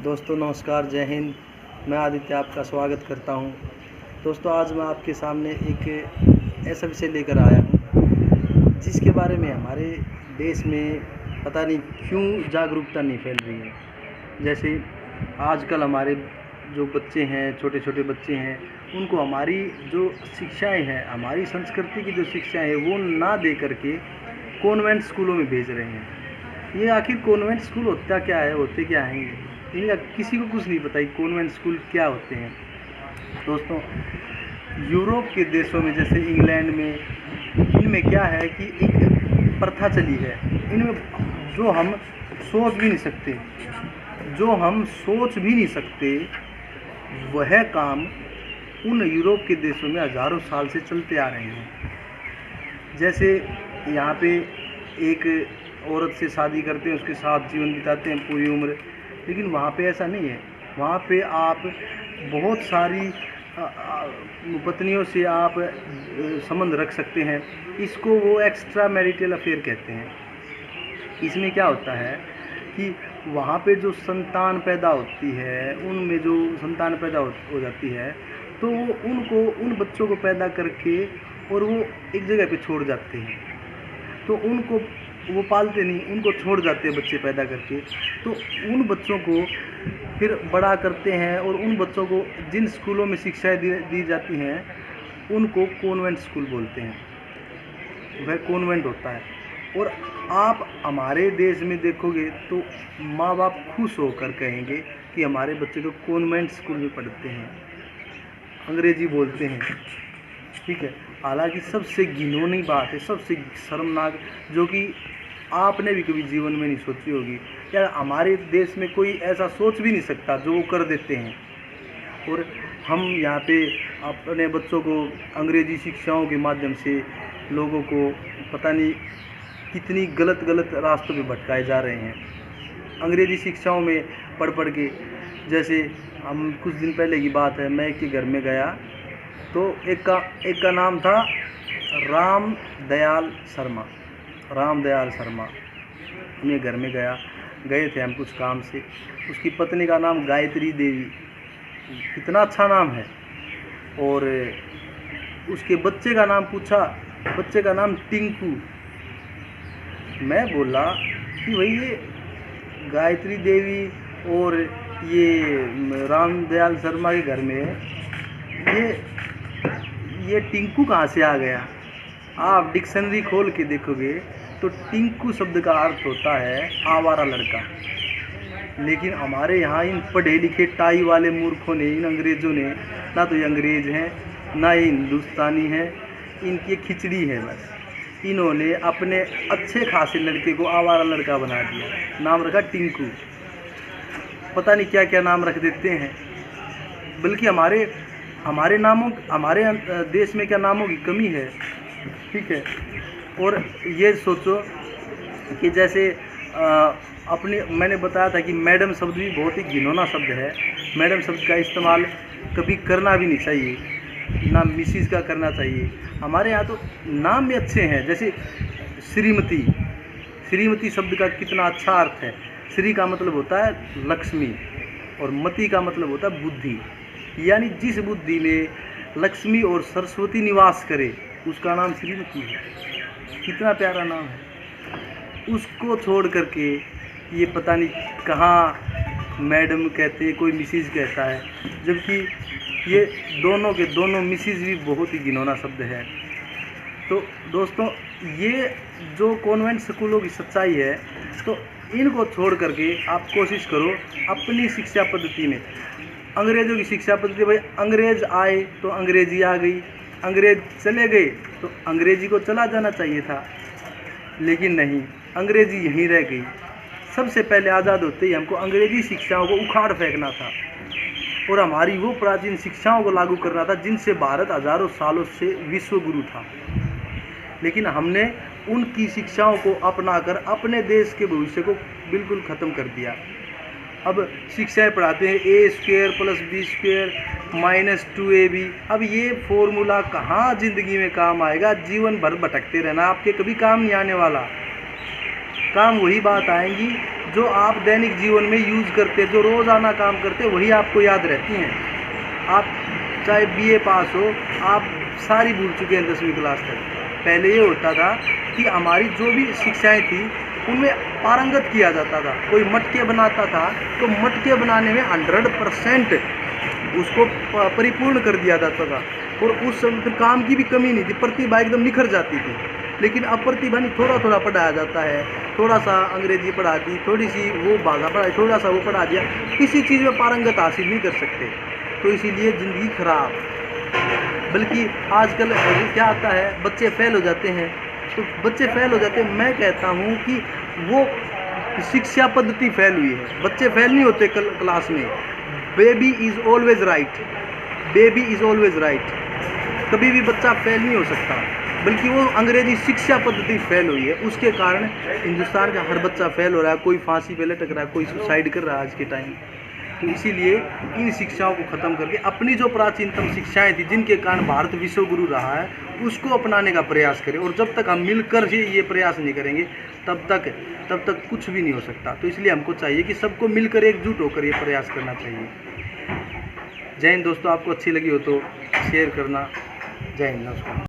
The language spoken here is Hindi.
दोस्तों नमस्कार, जय हिंद। मैं आदित्य आपका स्वागत करता हूं। दोस्तों आज मैं आपके सामने एक ऐसा विषय लेकर आया हूं जिसके बारे में हमारे देश में पता नहीं क्यों जागरूकता नहीं फैल रही है। जैसे आजकल हमारे जो बच्चे हैं, छोटे छोटे बच्चे हैं, उनको हमारी जो शिक्षाएं हैं, हमारी संस्कृति की जो शिक्षाएं हैं वो ना दे करके कॉन्वेंट स्कूलों में भेज रहे हैं। ये आखिर कॉन्वेंट स्कूल होता क्या है, होते क्या हैं, इनका किसी को कुछ नहीं पता कि कॉन्वेंट स्कूल क्या होते हैं। दोस्तों यूरोप के देशों में जैसे इंग्लैंड में, इनमें क्या है कि एक प्रथा चली है, इनमें जो हम सोच भी नहीं सकते वह काम उन यूरोप के देशों में हज़ारों साल से चलते आ रहे हैं। जैसे यहाँ पे एक औरत से शादी करते हैं, उसके साथ जीवन बिताते हैं पूरी उम्र, लेकिन वहाँ पे ऐसा नहीं है। वहाँ पे आप बहुत सारी पत्नियों से आप संबंध रख सकते हैं। इसको वो एक्स्ट्रा मैरिटल अफेयर कहते हैं। इसमें क्या होता है कि वहाँ पे जो संतान पैदा होती है, उनमें जो संतान पैदा हो जाती है, तो वो उन बच्चों को पैदा करके और वो एक जगह पे छोड़ जाते हैं। तो उनको वो पालते नहीं, उनको छोड़ जाते हैं बच्चे पैदा करके। तो उन बच्चों को फिर बड़ा करते हैं और उन बच्चों को जिन स्कूलों में शिक्षाएं दी जाती हैं उनको कॉन्वेंट स्कूल बोलते हैं। वह कॉन्वेंट होता है। और आप हमारे देश में देखोगे तो माँ बाप खुश होकर कहेंगे कि हमारे बच्चे तो कॉन्वेंट स्कूल में पढ़ते हैं, अंग्रेजी बोलते हैं, ठीक है। हालांकि सबसे घिनौनी बात है, सबसे शर्मनाक, जो कि आपने भी कभी जीवन में नहीं सोची होगी, या हमारे देश में कोई ऐसा सोच भी नहीं सकता, जो वो कर देते हैं। और हम यहाँ पे अपने बच्चों को अंग्रेजी शिक्षाओं के माध्यम से लोगों को पता नहीं कितनी गलत रास्तों पे भटकाए जा रहे हैं। अंग्रेजी शिक्षाओं में पढ़ के, जैसे हम कुछ दिन पहले की बात है, मैं एक के घर में गया तो एक का नाम था राम दयाल शर्मा। अपने घर में गए थे हम कुछ काम से। उसकी पत्नी का नाम गायत्री देवी, कितना अच्छा नाम है। और उसके बच्चे का नाम पूछा, बच्चे का नाम टिंकू। मैं बोला कि भाई ये गायत्री देवी और ये राम दयाल शर्मा के घर में ये टिंकू कहाँ से आ गया। आप डिक्शनरी खोल के देखोगे तो टिंकू शब्द का अर्थ होता है आवारा लड़का। लेकिन हमारे यहाँ इन पढ़े लिखे टाई वाले मूर्खों ने, इन अंग्रेज़ों ने, ना तो ये अंग्रेज़ हैं ना ये हिंदुस्तानी हैं, इनकी खिचड़ी है बस। इन्होंने अपने अच्छे खासे लड़के को आवारा लड़का बना दिया, नाम रखा टिंकू। पता नहीं क्या क्या नाम रख देते हैं। बल्कि हमारे देश में क्या नामों की कमी है, ठीक है। और ये सोचो कि जैसे मैंने बताया था कि मैडम शब्द भी बहुत ही घिनौना शब्द है। मैडम शब्द का इस्तेमाल कभी करना भी नहीं चाहिए, ना मिसिस का करना चाहिए। हमारे यहाँ तो नाम भी अच्छे हैं, जैसे श्रीमती शब्द का कितना अच्छा अर्थ है। श्री का मतलब होता है लक्ष्मी और मति का मतलब होता है बुद्धि, यानी जिस बुद्धि में लक्ष्मी और सरस्वती निवास करे उसका नाम श्रीमती है। कितना प्यारा नाम है। उसको छोड़ करके ये पता नहीं कहाँ मैडम कहते हैं, कोई मिसिज कहता है, जबकि ये दोनों के दोनों मिसिज भी बहुत ही घिनौना शब्द है। तो दोस्तों ये जो कॉन्वेंट स्कूलों की सच्चाई है, तो इनको छोड़ करके आप कोशिश करो अपनी शिक्षा पद्धति में। अंग्रेज़ों की शिक्षा पद्धति, भाई अंग्रेज़ आए तो अंग्रेजी आ गई, अंग्रेज़ चले गए तो अंग्रेजी को चला जाना चाहिए था, लेकिन नहीं, अंग्रेजी यहीं रह गई। सबसे पहले आज़ाद होते ही हमको अंग्रेजी शिक्षाओं को उखाड़ फेंकना था और हमारी वो प्राचीन शिक्षाओं को लागू करना था जिनसे भारत हज़ारों सालों से विश्व गुरु था। लेकिन हमने उनकी शिक्षाओं को अपनाकर अपने देश के भविष्य को बिल्कुल ख़त्म कर दिया। अब शिक्षाएं पढ़ाते हैं a² + b² - 2ab। अब ये फॉर्मूला कहाँ ज़िंदगी में काम आएगा। जीवन भर भटकते रहना, आपके कभी काम नहीं आने वाला। काम वही बात आएंगी जो आप दैनिक जीवन में यूज़ करते, जो रोज़ाना काम करते, वही आपको याद रहती हैं। आप चाहे बीए पास हो, आप सारी भूल चुके हैं 10वीं क्लास तक। पहले ये होता था कि हमारी जो भी शिक्षाएं थी उनमें पारंगत किया जाता था। कोई मटके बनाता था तो मटके बनाने में 100% उसको परिपूर्ण कर दिया जाता था, और उस समय फिर काम की भी कमी नहीं थी, प्रतिभा एकदम निखर जाती थी। लेकिन अब प्रतिभा नहीं, थोड़ा थोड़ा पढ़ाया जाता है, थोड़ा सा अंग्रेजी पढ़ा दी, थोड़ी सी वो भाषा पढ़ाई, थोड़ा सा वो पढ़ा दिया, किसी चीज़ में पारंगत हासिल नहीं कर सकते। तो इसीलिए ज़िंदगी खराब। बल्कि आजकल क्या आता है, बच्चे फेल हो जाते हैं। तो बच्चे फेल हो जाते हैं, मैं कहता हूँ कि वो शिक्षा पद्धति फेल हुई है। बच्चे फेल नहीं होते क्लास में। Baby is always right, baby is always right. कभी भी बच्चा फेल नहीं हो सकता, बल्कि वो अंग्रेजी शिक्षा पद्धति फेल हुई है। उसके कारण हिंदुस्तान का हर बच्चा फेल हो रहा है, कोई फांसी पे लटक रहा है, कोई सुसाइड कर रहा है आज के टाइम। तो इसीलिए इन शिक्षाओं को ख़त्म करके अपनी जो प्राचीनतम शिक्षाएं थी, जिनके कारण भारत विश्व गुरु रहा है, उसको अपनाने का प्रयास करें। और जब तक हम मिलकर ही ये प्रयास नहीं करेंगे, तब तक कुछ भी नहीं हो सकता। तो इसलिए हमको चाहिए कि सबको मिलकर एकजुट होकर ये प्रयास करना चाहिए। जय हिंद दोस्तों, आपको अच्छी लगी हो तो शेयर करना। जय हिंद, नमस्कार।